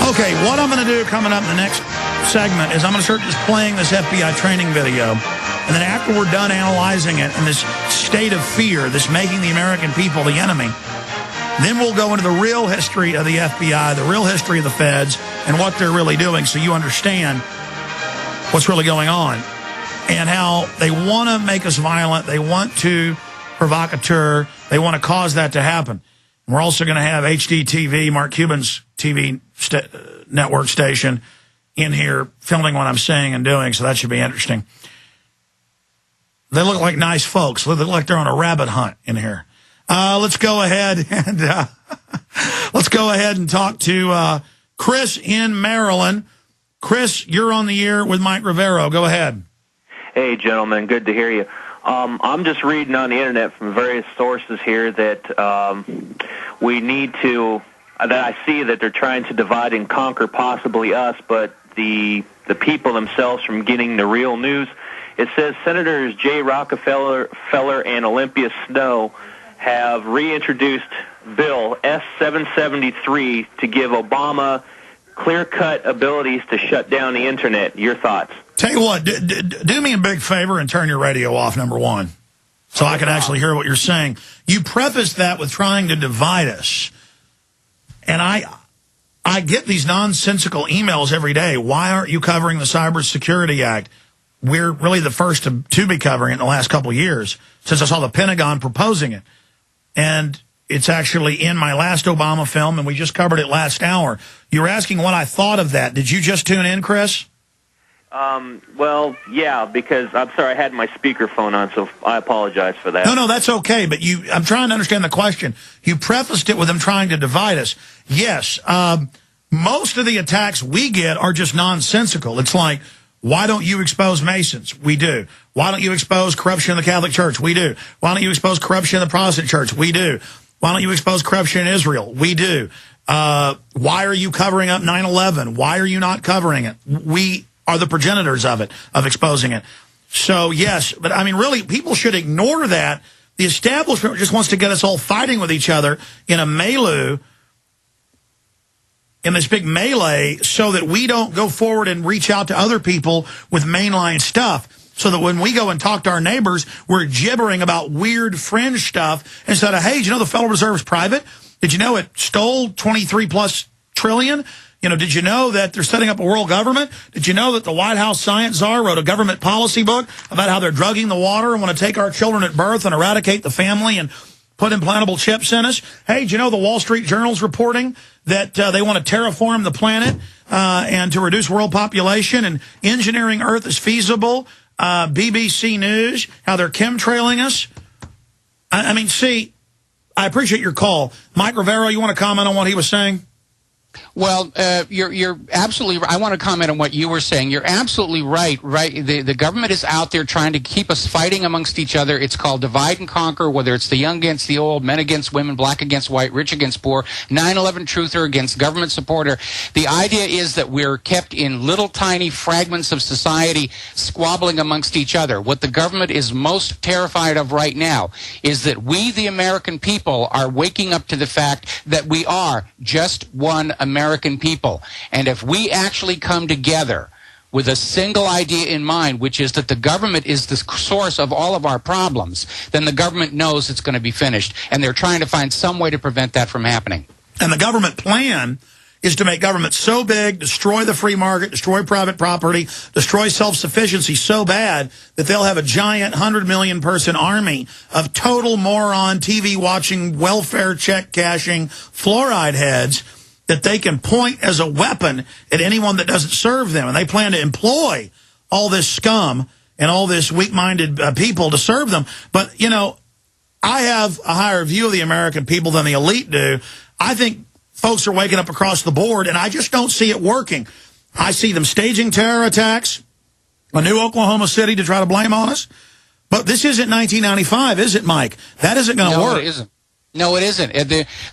Okay, what I'm going to do coming up in the next segment is I'm going to start just playing this FBI training video. And then after we're done analyzing it in this state of fear, this making the American people the enemy, then we'll go into the real history of the FBI, the real history of the feds, and what they're really doing so you understand what's really going on and how they want to make us violent. They want to provocateur. They want to cause that to happen. And we're also going to have HDTV, Mark Cuban's TV network station, in here filming what I'm saying and doing, so that should be interesting. They look like nice folks. They look like they're on a rabbit hunt in here. Let's go ahead and talk to Chris in Maryland. Chris, you're on the air with Mike Rivero. Go ahead. Hey, gentlemen. Good to hear you. I'm just reading on the Internet from various sources here that we need to, that I see that they're trying to divide and conquer possibly us, but the people themselves from getting the real news. It says Senators Jay Rockefeller and Olympia Snowe have reintroduced Bill S-773 to give Obama clear-cut abilities to shut down the Internet. Your thoughts? Tell you what, do me a big favor and turn your radio off, number one, so I can actually hear what you're saying. You prefaced that with trying to divide us. And I get these nonsensical emails every day. Why aren't you covering the Cybersecurity Act? We're really the first to be covering it in the last couple of years, since I saw the Pentagon proposing it. And it's actually in my last Obama film, and we just covered it last hour. You were asking what I thought of that. Did you just tune in, Chris? Well, yeah, because I'm sorry, I had my speakerphone on, so I apologize for that. No, that's okay, but I'm trying to understand the question. You prefaced it with them trying to divide us. Yes, most of the attacks we get are just nonsensical. It's like, why don't you expose Masons? We do. Why don't you expose corruption in the Catholic Church? We do. Why don't you expose corruption in the Protestant Church? We do. Why don't you expose corruption in Israel? We do. Why are you covering up 9/11? Why are you not covering it? We are the progenitors of it, of exposing it. So, yes, but I mean, really, people should ignore that. The establishment just wants to get us all fighting with each other in a melee, in this big melee, so that we don't go forward and reach out to other people with mainline stuff. So that when we go and talk to our neighbors, we're gibbering about weird fringe stuff instead of, hey, did you know the Federal Reserve's private? Did you know it stole 23+ trillion? You know, did you know that they're setting up a world government? Did you know that the White House science czar wrote a government policy book about how they're drugging the water and want to take our children at birth and eradicate the family and put implantable chips in us? Hey, did you know the Wall Street Journal's reporting that they want to terraform the planet and to reduce world population, and engineering Earth is feasible? BBC News, how they're chemtrailing us. I mean, see, I appreciate your call. Mike Rivero, you want to comment on what he was saying? Well, you're absolutely right. I want to comment on what you were saying. You're absolutely right. The government is out there trying to keep us fighting amongst each other. It's called divide and conquer, whether it's the young against the old, men against women, black against white, rich against poor, 9/11 truther against government supporter. The idea is that we're kept in little tiny fragments of society squabbling amongst each other. What the government is most terrified of right now is that we, the American people, are waking up to the fact that we are just one American people. And if we actually come together with a single idea in mind, which is that the government is the source of all of our problems, then the government knows it's going to be finished. And they're trying to find some way to prevent that from happening. And the government plan is to make government so big, destroy the free market, destroy private property, destroy self-sufficiency so bad that they'll have a giant 100 million person army of total moron, TV-watching, welfare check cashing, fluoride heads that they can point as a weapon at anyone that doesn't serve them. And they plan to employ all this scum and all this weak-minded people to serve them. But, you know, I have a higher view of the American people than the elite do. I think folks are waking up across the board, and I just don't see it working. I see them staging terror attacks, a new Oklahoma City to try to blame on us. But this isn't 1995, is it, Mike? That isn't going to work. No, it isn't. No, it isn't.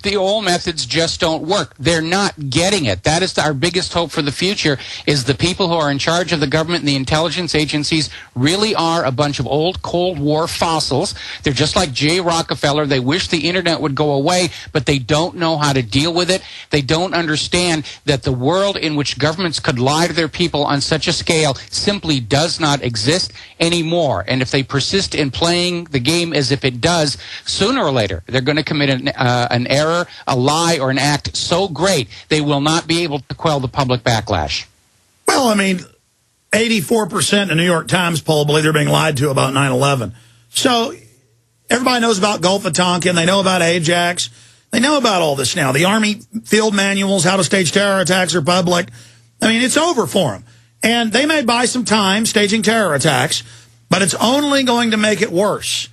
The old methods just don't work. They're not getting it. That is our biggest hope for the future, is the people who are in charge of the government and the intelligence agencies really are a bunch of old Cold War fossils. They're just like J. Rockefeller. They wish the internet would go away, but they don't know how to deal with it. They don't understand that the world in which governments could lie to their people on such a scale simply does not exist anymore. And if they persist in playing the game as if it does, sooner or later, they're going to commit an error, a lie, or an act so great they will not be able to quell the public backlash. Well, I mean, 84% in the New York Times poll believe they're being lied to about 9/11. So everybody knows about Gulf of Tonkin. They know about Ajax. They know about all this now. The Army field manuals, how to stage terror attacks are public. I mean, it's over for them. And they may buy some time staging terror attacks, but it's only going to make it worse.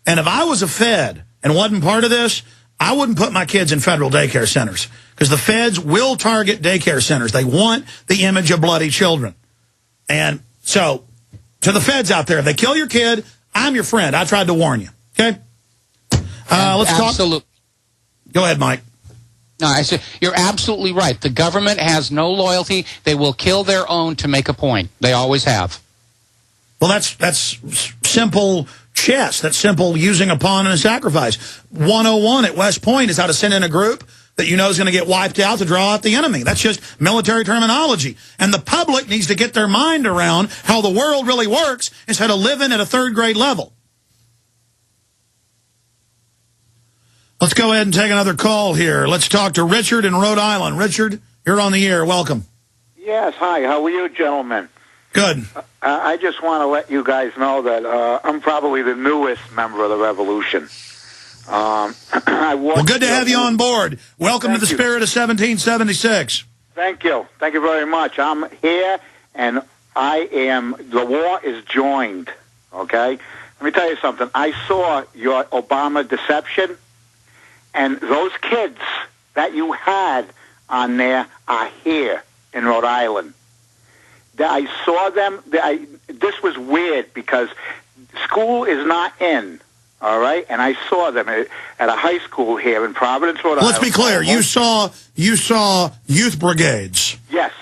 And if I was a Fed and wasn't part of this, I wouldn't put my kids in federal daycare centers, because the feds will target daycare centers. They want the image of bloody children. And so, to the feds out there, if they kill your kid, I'm your friend. I tried to warn you. Okay? Let's talk. Go ahead, Mike. No, I said you're absolutely right. The government has no loyalty. They will kill their own to make a point. They always have. Well, that's simple chess. That's simple using a pawn and a sacrifice. 101 at West Point is how to send in a group that you know is going to get wiped out to draw out the enemy. That's just military terminology. And the public needs to get their mind around how the world really works instead of living at a third-grade level. Let's go ahead and take another call here. Let's talk to Richard in Rhode Island. Richard, you're on the air. Welcome. Yes, hi. How are you, gentlemen? Good. I just want to let you guys know that I'm probably the newest member of the revolution. Well, good to have you on board. Welcome to the spirit of 1776. Thank you. Thank you very much. I'm here, and the war is joined, okay? Let me tell you something. I saw your Obama deception, and those kids that you had on there are here in Rhode Island. I saw them. This was weird because school is not in, all right? And I saw them at a high school here in Providence, Rhode Island. Let's be clear. You saw youth brigades. Yes.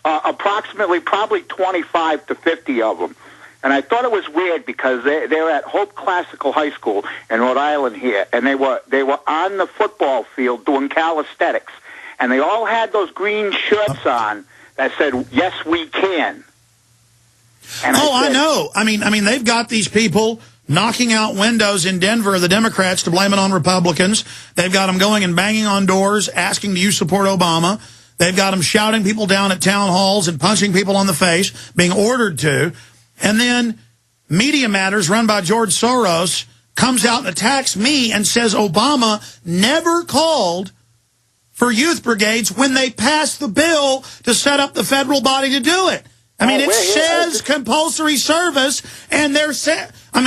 Approximately probably 25 to 50 of them. And I thought it was weird because they were at Hope Classical High School in Rhode Island here, and they were on the football field doing calisthenics, and they all had those green shirts on that said, "Yes, we can." And I know. I mean, they've got these people knocking out windows in Denver, the Democrats, to blame it on Republicans. They've got them going and banging on doors, asking, do you support Obama? They've got them shouting people down at town halls and punching people on the face, being ordered to. And then Media Matters, run by George Soros, comes out and attacks me and says Obama never called for youth brigades when they passed the bill to set up the federal body to do it. I mean, it says compulsory service, and they're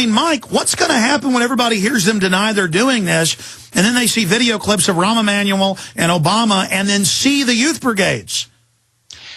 Mike, what's going to happen when everybody hears them deny they're doing this, and then they see video clips of Rahm Emanuel and Obama, and then see the youth brigades?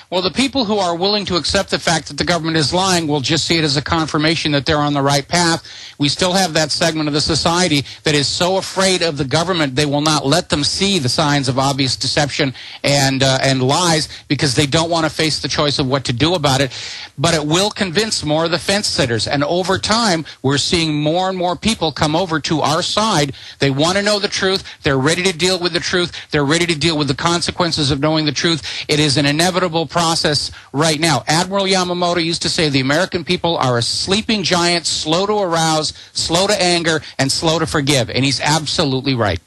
Well, the people who are willing to accept the fact that the government is lying will just see it as a confirmation that they're on the right path. We still have that segment of the society that is so afraid of the government they will not let them see the signs of obvious deception and lies because they don't want to face the choice of what to do about it. But it will convince more of the fence sitters. And over time, we're seeing more and more people come over to our side. They want to know the truth. They're ready to deal with the truth. They're ready to deal with the consequences of knowing the truth. It is an inevitable process right now. Admiral Yamamoto used to say the American people are a sleeping giant, slow to arouse, slow to anger, and slow to forgive. And he's absolutely right.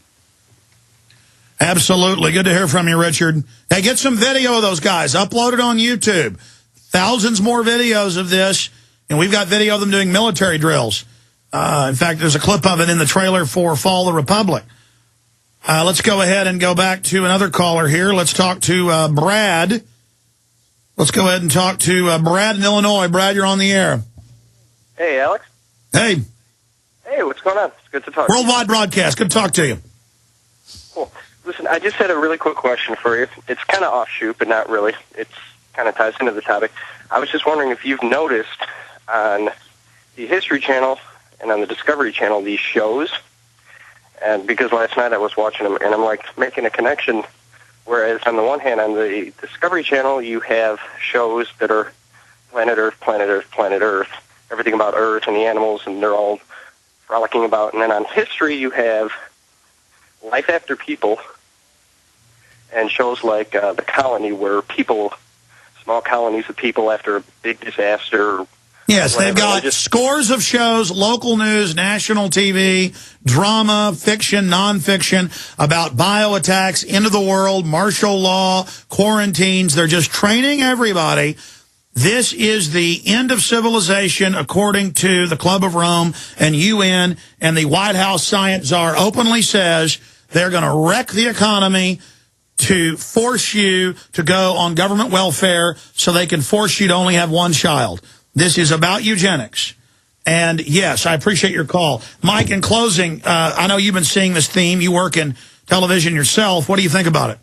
Absolutely. Good to hear from you, Richard. Hey, get some video of those guys. Upload it on YouTube. Thousands more videos of this. And we've got video of them doing military drills. In fact, there's a clip of it in the trailer for Fall of the Republic. Let's go ahead and go back to another caller here. Let's talk to Brad. Let's go ahead and talk to Brad in Illinois. Brad, you're on the air. Hey, Alex. Hey. Hey, what's going on? It's good to talk. Worldwide broadcast. Good to talk to you. Cool. Listen, I just had a really quick question for you. It's kind of offshoot, but not really. It's kind of ties into the topic. I was just wondering if you've noticed on the History Channel and on the Discovery Channel these shows And because last night I was watching them, and I'm like making a connection. Whereas on the one hand, on the Discovery Channel, you have shows that are Planet Earth, Planet Earth, Planet Earth, everything about Earth and the animals, and they're all frolicking about. And then on History, you have Life After People, and shows like The Colony, where people, small colonies of people after a big disaster. Yes, they've got scores of shows, local news, national TV, drama, fiction, nonfiction, about bioattacks, end of the world, martial law, quarantines. They're just training everybody. This is the end of civilization, according to the Club of Rome and UN, and the White House science czar openly says they're going to wreck the economy to force you to go on government welfare so they can force you to only have one child. This is about eugenics. And, yes, I appreciate your call. Mike, in closing, I know you've been seeing this theme. You work in television yourself. What do you think about it?